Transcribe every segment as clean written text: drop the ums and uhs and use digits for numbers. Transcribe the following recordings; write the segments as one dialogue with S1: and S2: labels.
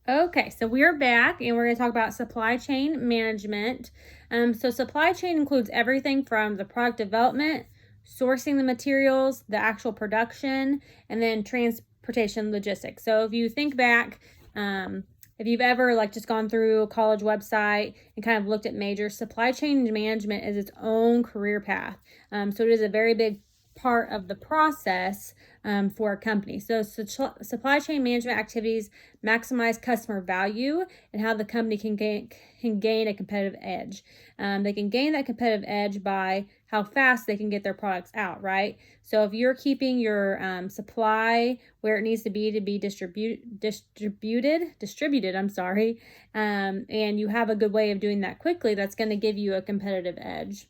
S1: Okay, so we are back and we're going to talk about supply chain management. So supply chain includes everything from the product development, sourcing the materials, the actual production, and then transportation logistics. So if you think back, if you've ever just gone through a college website and kind of looked at majors, supply chain management is its own career path. So it is a very big part of the process for a company. So supply chain management activities maximize customer value and how the company can gain a competitive edge. They can gain that competitive edge by how fast they can get their products out, right? So if you're keeping your supply where it needs to be distributed, and you have a good way of doing that quickly, that's going to give you a competitive edge.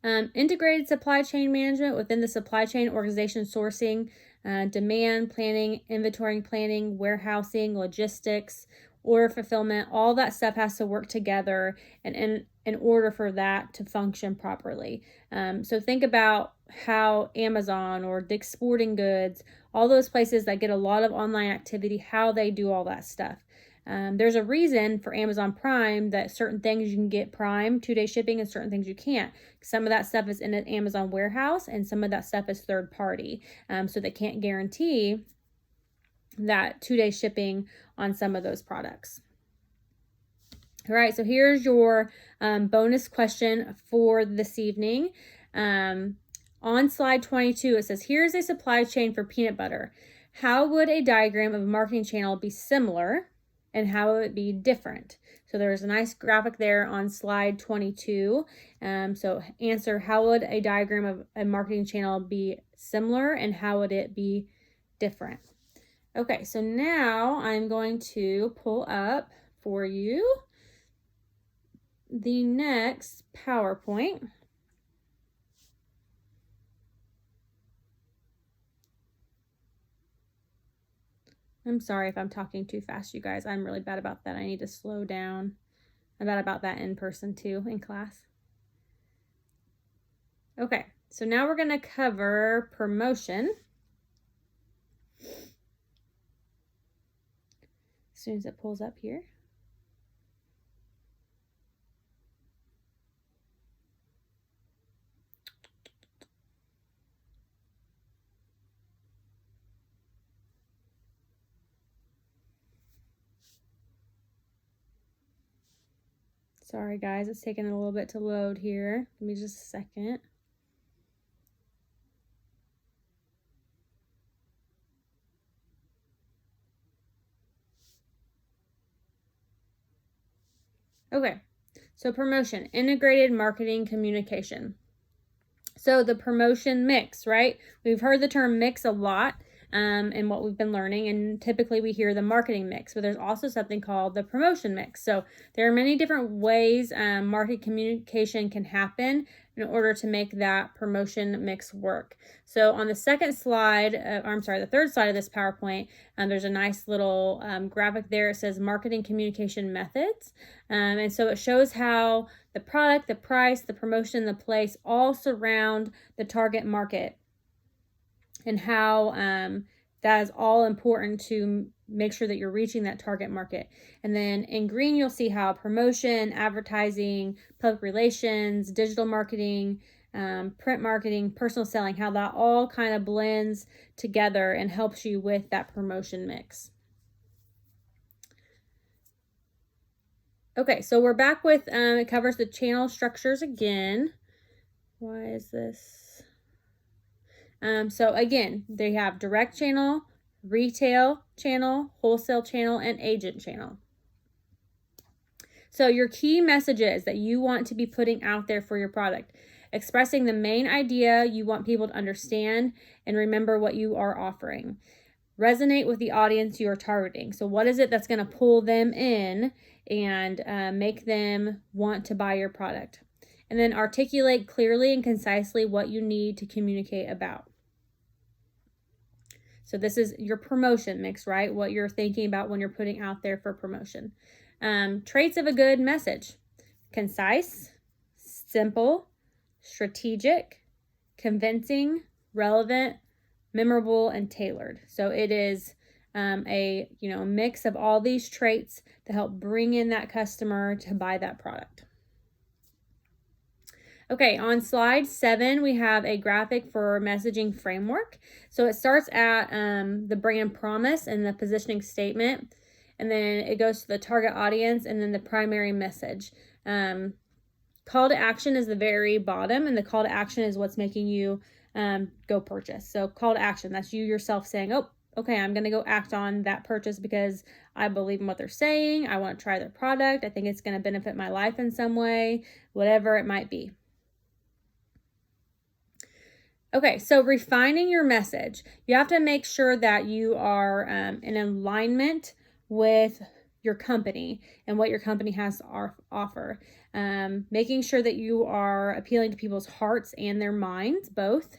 S1: Integrated supply chain management within the supply chain organization, sourcing, demand planning, inventory planning, warehousing, logistics, order fulfillment, all that stuff has to work together and in order for that to function properly. So think about how Amazon or Dick's Sporting Goods, all those places that get a lot of online activity, how they do all that stuff. There's a reason for Amazon Prime that certain things you can get Prime 2-day shipping and certain things you can't. Some of that stuff is in an Amazon warehouse and some of that stuff is third party. So they can't guarantee that 2-day shipping on some of those products. All right, so here's your bonus question for this evening. On slide 22, it says, here's a supply chain for peanut butter. How would a diagram of a marketing channel be similar? And how would it be different? So there's a nice graphic there on slide 22. So answer, how would a diagram of a marketing channel be similar and how would it be different? Okay, so now I'm going to pull up for you the next PowerPoint. I'm sorry if I'm talking too fast, you guys. I'm really bad about that. I need to slow down. I'm bad about that in person too, in class. Okay, so now we're going to cover promotion. As soon as it pulls up here. Sorry guys, it's taking a little bit to load here. Give me just a second. Okay, so promotion, integrated marketing communication. So the promotion mix, right? We've heard the term mix a lot in what we've been learning, and typically we hear the marketing mix, but there's also something called the promotion mix. So there are many different ways marketing communication can happen in order to make that promotion mix work. So on the second slide, the third slide of this PowerPoint, there's a nice little graphic there. It says marketing communication methods. And so it shows how the product, the price, the promotion, the place all surround the target market and how that is all important to make sure that you're reaching that target market. And then in green, you'll see how promotion, advertising, public relations, digital marketing, print marketing, personal selling, how that all kind of blends together and helps you with that promotion mix. Okay, so we're back with, it covers the channel structures again. Why is this? So again, they have direct channel, retail channel, wholesale channel, and agent channel. So your key messages that you want to be putting out there for your product, expressing the main idea you want people to understand and remember what you are offering. Resonate with the audience you are targeting. So what is it that's going to pull them in and make them want to buy your product? And then articulate clearly and concisely what you need to communicate about. So this is your promotion mix, right? What you're thinking about when you're putting out there for promotion. Traits of a good message: concise, simple, strategic, convincing, relevant, memorable, and tailored. So it is a mix of all these traits to help bring in that customer to buy that product. Okay, on slide 7, we have a graphic for messaging framework. So it starts at the brand promise and the positioning statement, and then it goes to the target audience and then the primary message. Call to action is the very bottom, and the call to action is what's making you go purchase. So call to action, that's you yourself saying, oh, okay, I'm going to go act on that purchase because I believe in what they're saying. I want to try their product. I think it's going to benefit my life in some way, whatever it might be. Okay, so refining your message. You have to make sure that you are in alignment with your company and what your company has to offer. Making sure that you are appealing to people's hearts and their minds, both.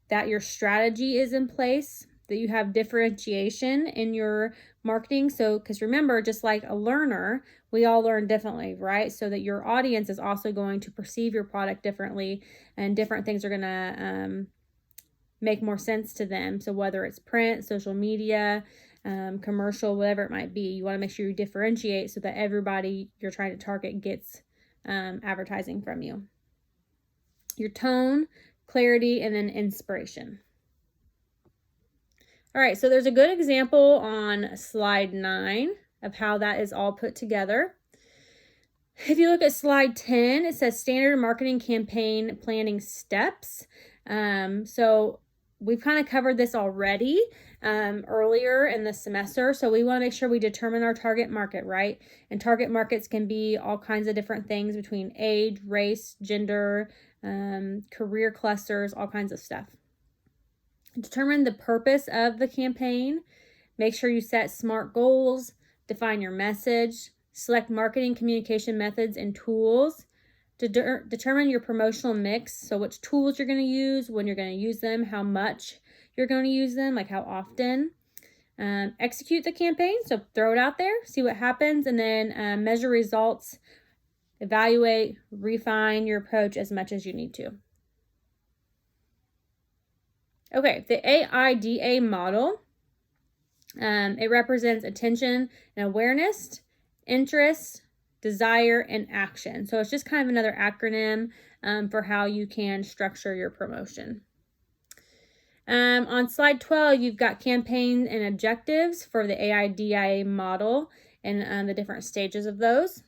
S1: That your strategy is in place, that you have differentiation in your marketing. So, because remember, just like a learner, we all learn differently, right? So that your audience is also going to perceive your product differently, and different things are going to make more sense to them. So whether it's print, social media, commercial, whatever it might be, you want to make sure you differentiate so that everybody you're trying to target gets advertising from you. Your tone, clarity, and then inspiration. All right, so there's a good example on slide 9 of how that is all put together. If you look at slide 10, it says standard marketing campaign planning steps. So we've kind of covered this already earlier in the semester. So we want to make sure we determine our target market, right? And target markets can be all kinds of different things between age, race, gender, career clusters, all kinds of stuff. Determine the purpose of the campaign. Make sure you set SMART goals, define your message, select marketing communication methods and tools. Determine your promotional mix, so which tools you're going to use, when you're going to use them, how much you're going to use them, like how often. Execute the campaign, so throw it out there, see what happens, and then measure results, evaluate, refine your approach as much as you need to. Okay, the AIDA model, it represents attention and awareness, interest, desire, and action. So it's just kind of another acronym for how you can structure your promotion. On slide 12, you've got campaign and objectives for the AIDA model and the different stages of those.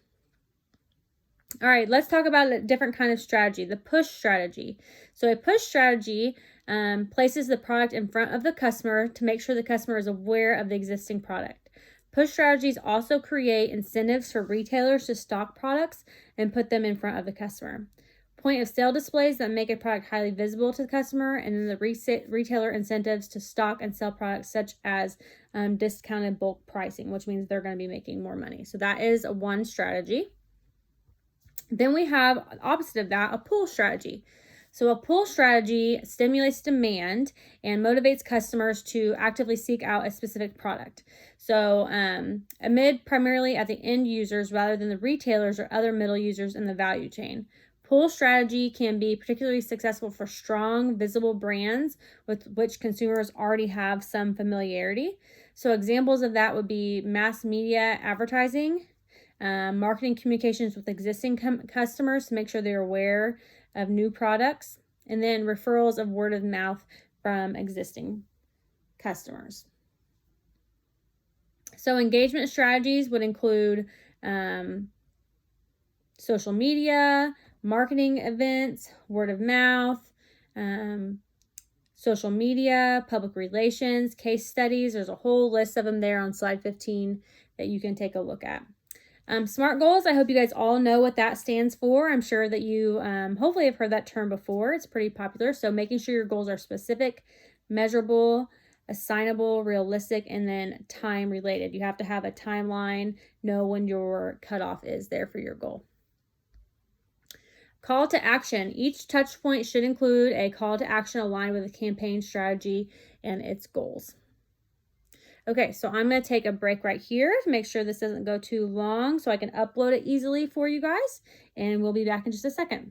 S1: All right, let's talk about a different kind of strategy, the push strategy. So a push strategy places the product in front of the customer to make sure the customer is aware of the existing product. Push strategies also create incentives for retailers to stock products and put them in front of the customer. Point of sale displays that make a product highly visible to the customer, and then the retailer incentives to stock and sell products such as discounted bulk pricing, which means they're going to be making more money. So that is one strategy. Then we have opposite of that, a pull strategy. So a pull strategy stimulates demand and motivates customers to actively seek out a specific product. So amid primarily at the end users rather than the retailers or other middle users in the value chain. Pull strategy can be particularly successful for strong, visible brands with which consumers already have some familiarity. So examples of that would be mass media advertising, marketing communications with existing customers to make sure they're aware of new products, and then referrals of word of mouth from existing customers. So engagement strategies would include social media, marketing events, word of mouth, social media, public relations, case studies. There's a whole list of them there on slide 15 that you can take a look at. SMART goals, I hope you guys all know what that stands for. I'm sure that you hopefully have heard that term before. It's pretty popular. So making sure your goals are specific, measurable, assignable, realistic, and then time related. You have to have a timeline, know when your cutoff is there for your goal. Call to action. Each touch point should include a call to action aligned with the campaign strategy and its goals. Okay, so I'm going to take a break right here to make sure this doesn't go too long so I can upload it easily for you guys, and we'll be back in just a second.